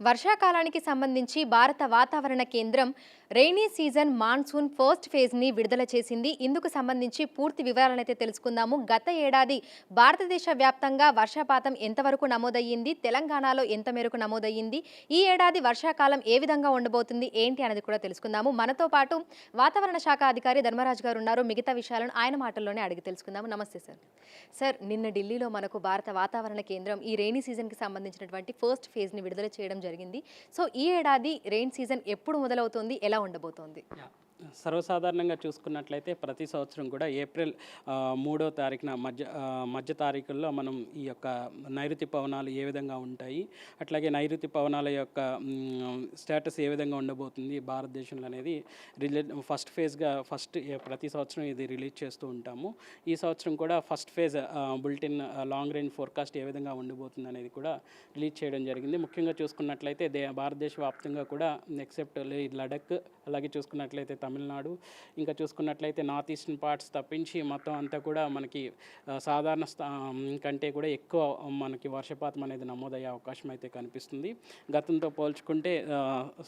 వర్షాకాలానికి సంబంధించి భారత వాతావరణ కేంద్రం రెయినీ సీజన్ మాన్సూన్ ఫస్ట్ ఫేజ్ని విడుదల చేసింది. ఇందుకు సంబంధించి పూర్తి వివరాలనైతే తెలుసుకుందాము. గత ఏడాది భారతదేశ వ్యాప్తంగా వర్షపాతం ఎంతవరకు నమోదయ్యింది, తెలంగాణలో ఎంత మేరకు నమోదయ్యింది, ఈ ఏడాది వర్షాకాలం ఏ విధంగా ఉండబోతుంది ఏంటి అనేది కూడా తెలుసుకుందాము. మనతో పాటు వాతావరణ శాఖ అధికారి ధర్మరాజు గారు ఉన్నారు. మిగతా విషయాలను ఆయన మాటల్లోనే అడిగి తెలుసుకుందాము. నమస్తే సార్. సార్, నిన్న ఢిల్లీలో మనకు భారత వాతావరణ కేంద్రం ఈ రెయినీ సీజన్కి సంబంధించినటువంటి ఫస్ట్ ఫేజ్ని విడుదల చేయడం జరిగింది. సో ఈ ఏడాది రెయిన్ సీజన్ ఎప్పుడు మొదలవుతుంది, ఎలా ఉండబోతోంది? సర్వసాధారణంగా చూసుకున్నట్లయితే ప్రతి సంవత్సరం కూడా ఏప్రిల్ 3వ తారీఖున మధ్య తారీఖుల్లో మనం ఈ యొక్క నైరుతి పవనాలు ఏ విధంగా ఉంటాయి, అట్లాగే నైరుతి పవనాల యొక్క స్టేటస్ ఏ విధంగా ఉండబోతుంది భారతదేశంలో అనేది ఫస్ట్ ఫేజ్గా ప్రతి సంవత్సరం ఇది రిలీజ్ చేస్తూ ఉంటాము. ఈ సంవత్సరం కూడా first phase bulletin long range forecast ఏ విధంగా ఉండబోతుంది అనేది కూడా రిలీజ్ చేయడం జరిగింది. ముఖ్యంగా చూసుకున్నట్లయితే భారతదేశ వ్యాప్తంగా కూడా ఎక్సెప్ట్ లడఖ్, అలాగే చూసుకున్నట్లయితే తమిళనాడు, ఇంకా చూసుకున్నట్లయితే నార్త్ ఈస్టర్న్ పార్ట్స్ తప్పించి మొత్తం అంతా కూడా మనకి సాధారణ కంటే కూడా ఎక్కువ మనకి వర్షపాతం అనేది నమోదయ్యే అవకాశం అయితే కనిపిస్తుంది. గతంతో పోల్చుకుంటే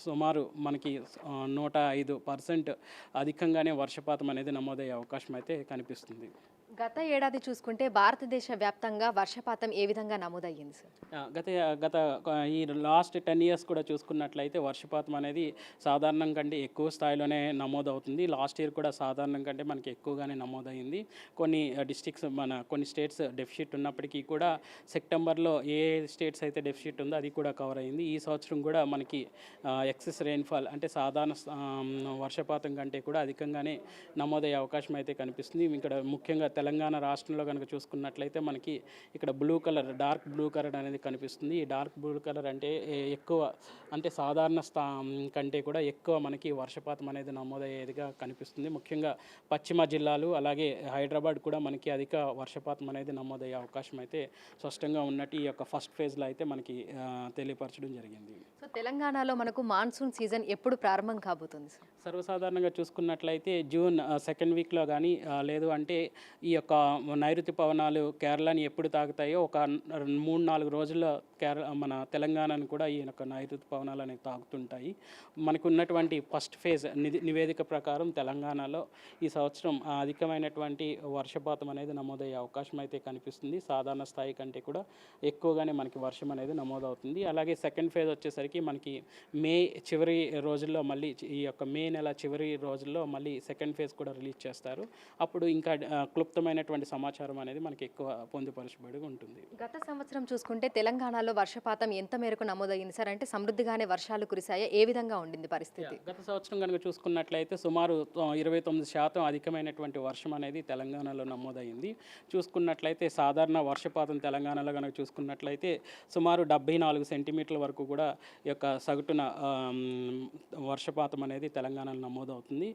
సుమారు మనకి 105% అధికంగానే వర్షపాతం అనేది నమోదయ్యే అవకాశం అయితే కనిపిస్తుంది. గత ఏడాది చూసుకుంటే భారతదేశ వ్యాప్తంగా వర్షపాతం ఏ విధంగా నమోదయ్యింది సార్? గత ఈ లాస్ట్ 10 years కూడా చూసుకున్నట్లయితే వర్షపాతం అనేది సాధారణం కంటే ఎక్కువ స్థాయిలోనే నమోదవుతుంది. లాస్ట్ ఇయర్ కూడా సాధారణం కంటే మనకి ఎక్కువగానే నమోదైంది. కొన్ని స్టేట్స్ డెఫిసిట్ ఉన్నప్పటికీ కూడా సెప్టెంబర్లో ఏ స్టేట్స్ అయితే డెఫిసిట్ ఉందో అది కూడా కవర్ అయింది. ఈ సంవత్సరం కూడా మనకి ఎక్సెస్ రెయిన్ఫాల్ అంటే సాధారణ వర్షపాతం కంటే కూడా అధికంగానే నమోదయ్యే అవకాశం అయితే కనిపిస్తుంది. ఇక్కడ ముఖ్యంగా తెలంగాణ రాష్ట్రంలో కనుక చూసుకున్నట్లయితే మనకి ఇక్కడ డార్క్ బ్లూ కలర్ అనేది కనిపిస్తుంది. ఈ డార్క్ బ్లూ కలర్ అంటే ఎక్కువ అంటే సాధారణ కంటే కూడా ఎక్కువ మనకి వర్షపాతం అనేది నమోదయ్యేదిగా కనిపిస్తుంది. ముఖ్యంగా పశ్చిమ జిల్లాలు అలాగే హైదరాబాద్ కూడా మనకి అధిక వర్షపాతం అనేది నమోదయ్యే అవకాశం అయితే స్పష్టంగా ఉన్నట్టు ఈ యొక్క ఫస్ట్ ఫేజ్లో అయితే మనకి తెలియపరచడం జరిగింది. సో తెలంగాణలో మనకు మాన్సూన్ సీజన్ ఎప్పుడు ప్రారంభం కాబోతుంది సార్? సర్వసాధారణంగా చూసుకున్నట్లయితే జూన్ సెకండ్ వీక్లో కానీ లేదు అంటే ఈ యొక్క నైరుతి పవనాలు కేరళని ఎప్పుడు తాకుతాయో ఒక 3-4 రోజుల్లో మన తెలంగాణను కూడా ఈ యొక్క నైరుతి పవనాలు అనేవి తాకుతుంటాయి. మనకు ఉన్నటువంటి ఫస్ట్ ఫేజ్ నివేదిక ప్రకారం తెలంగాణలో ఈ సంవత్సరం అధికమైనటువంటి వర్షపాతం అనేది నమోదయ్యే అవకాశం అయితే కనిపిస్తుంది. సాధారణ స్థాయి కంటే కూడా ఎక్కువగానే మనకి వర్షం అనేది నమోదవుతుంది. అలాగే సెకండ్ ఫేజ్ వచ్చేసరికి మనకి మే చివరి రోజుల్లో మళ్ళీ ఈ యొక్క మే నెల చివరి రోజుల్లో మళ్ళీ సెకండ్ ఫేజ్ కూడా రిలీజ్ చేస్తారు. అప్పుడు ఇంకా క్లుప్తమైనటువంటి సమాచారం అనేది మనకి ఎక్కువ పొందుపరచబడి ఉంటుంది. గత సంవత్సరం చూసుకుంటే తెలంగాణలో వర్షపాతం ఎంత మేరకు నమోదయ్యింది సార్? అంటే సమృద్ధిగానే వర్షాలు కురిశాయా? ఏ విధంగా ఉండింది పరిస్థితి? గత సంవత్సరం కనుక చూసుకున్నట్లయితే సుమారు 29% అధికమైనటువంటి వర్షం అనేది తెలంగాణలో నమోదైంది. చూసుకున్నట్లయితే సాధారణ వర్షపాతం తెలంగాణలో కనుక చూసుకున్నట్లయితే సుమారు 74 సెంటీమీటర్ల వరకు కూడా ఈ యొక్క సగటున వర్షపాతం అనేది తెలంగాణలో నమోదవుతుంది.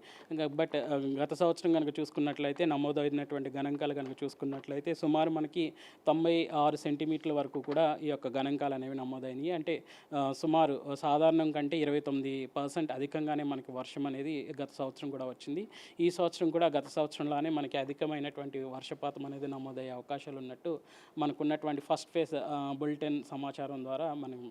బట్ గత సంవత్సరం కనుక చూసుకున్నట్లయితే నమోదైనటువంటి గణాంకాలు కనుక చూసుకున్నట్లయితే సుమారు మనకి 96 సెంటీమీటర్ల వరకు కూడా ఈ యొక్క గణాంకాలు అనేవి నమోదైనవి. అంటే సుమారు సాధారణం కంటే 29% అధికంగానే మనకి వర్షం అనేది గత సంవత్సరం కూడా వచ్చింది. ఈ సంవత్సరం కూడా గత సంవత్సరంలోనే మనకి అధికమైనటువంటి వర్షపాతం అనేది నమోదయ్యే అవకాశాలు ఉన్నట్టు మనకున్నటువంటి ఫస్ట్ ఫేజ్ బులెటిన్ సమాచారం ద్వారా మనం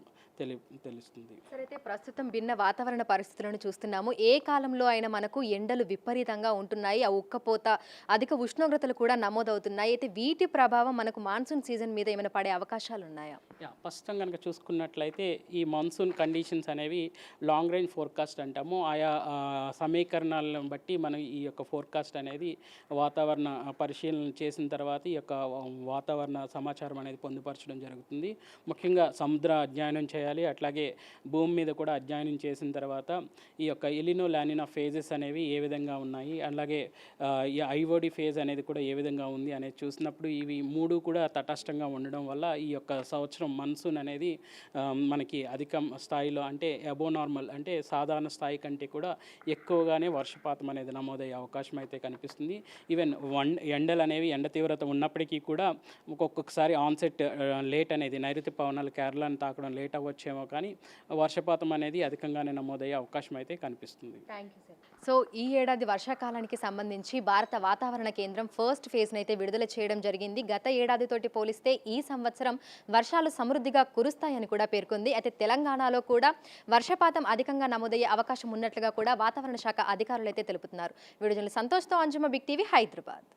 తెలుస్తుంది. సరే, అయితే ప్రస్తుతం భిన్న వాతావరణ పరిస్థితులను చూస్తున్నాము. ఏ కాలంలో అయినా మనకు ఎండలు విపరీతంగా ఉంటున్నాయి, ఆ ఉక్కపోత, అధిక ఉష్ణోగ్రతలు కూడా నమోదవుతున్నాయి. అయితే వీటి ప్రభావం మనకు మాన్సూన్ సీజన్ మీద ఏమైనా పడే అవకాశాలు ఉన్నాయా? ప్రస్తుతం కనుక చూసుకున్నట్లయితే ఈ మాన్సూన్ కండిషన్స్ అనేవి లాంగ్ రేంజ్ ఫోర్కాస్ట్ అంటాము. ఆయా సమీకరణాలను బట్టి మనం ఈ యొక్క ఫోర్కాస్ట్ అనేది వాతావరణ పరిశీలన చేసిన తర్వాత ఈ యొక్క వాతావరణ సమాచారం అనేది పొందుపరచడం జరుగుతుంది. ముఖ్యంగా సముద్ర అధ్యయనం చేయాలి, అట్లాగే భూమి మీద కూడా అధ్యయనం చేసిన తర్వాత ఈ యొక్క ఎలినో లానినా ఫేజెస్ అనేవి ఏ విధంగా ఉన్నాయి, అలాగే ఈ ఐఓడి ఫేజ్ అనేది కూడా ఏ విధంగా ఉంది అనేది చూసినప్పుడు ఇవి 3 కూడా తటస్థంగా ఉండడం వల్ల ఈ యొక్క సంవత్సరం మాన్సూన్ అనేది మనకి అధిక స్థాయిలో అంటే అబో నార్మల్ అంటే సాధారణ స్థాయి కంటే కూడా ఎక్కువగానే వర్షపాతం అనేది నమోదయ్యే అవకాశం అయితే కనిపిస్తుంది. ఈవెన్ ఎండలు అనేవి ఎండ తీవ్రత ఉన్నప్పటికీ కూడా ఒక్కొక్కసారి ఆన్సెట్ లేట్ అనేది నైరుతి పవనాలు కేరళను తాకడం లేట్ అవ్వచ్చేమో, కానీ వర్షపాతం అనేది అధికంగానే నమోదయ్యే అవకాశం అయితే కనిపిస్తుంది. Thank you sir. సో ఈ ఏడాది వర్షాకాలానికి సంబంధించి భారత వాతావరణ కేంద్రం ఫస్ట్ ఫేజ్ని అయితే విడుదల చేయడం జరిగింది. గత ఏడాదితోటి పోలిస్తే ఈ సంవత్సరం వర్షాలు సమృద్ధిగా కురుస్తాయని కూడా పేర్కొంది. అయితే తెలంగాణలో కూడా వర్షపాతం అధికంగా నమోదయ్యే అవకాశం ఉన్నట్లుగా కూడా వాతావరణ శాఖ అధికారులు అయితే తెలుపుతున్నారు. వీడియో జర్నలిస్ట్ సంతోష్తో అంజుమ, బిగ్ టీవీ, హైదరాబాద్.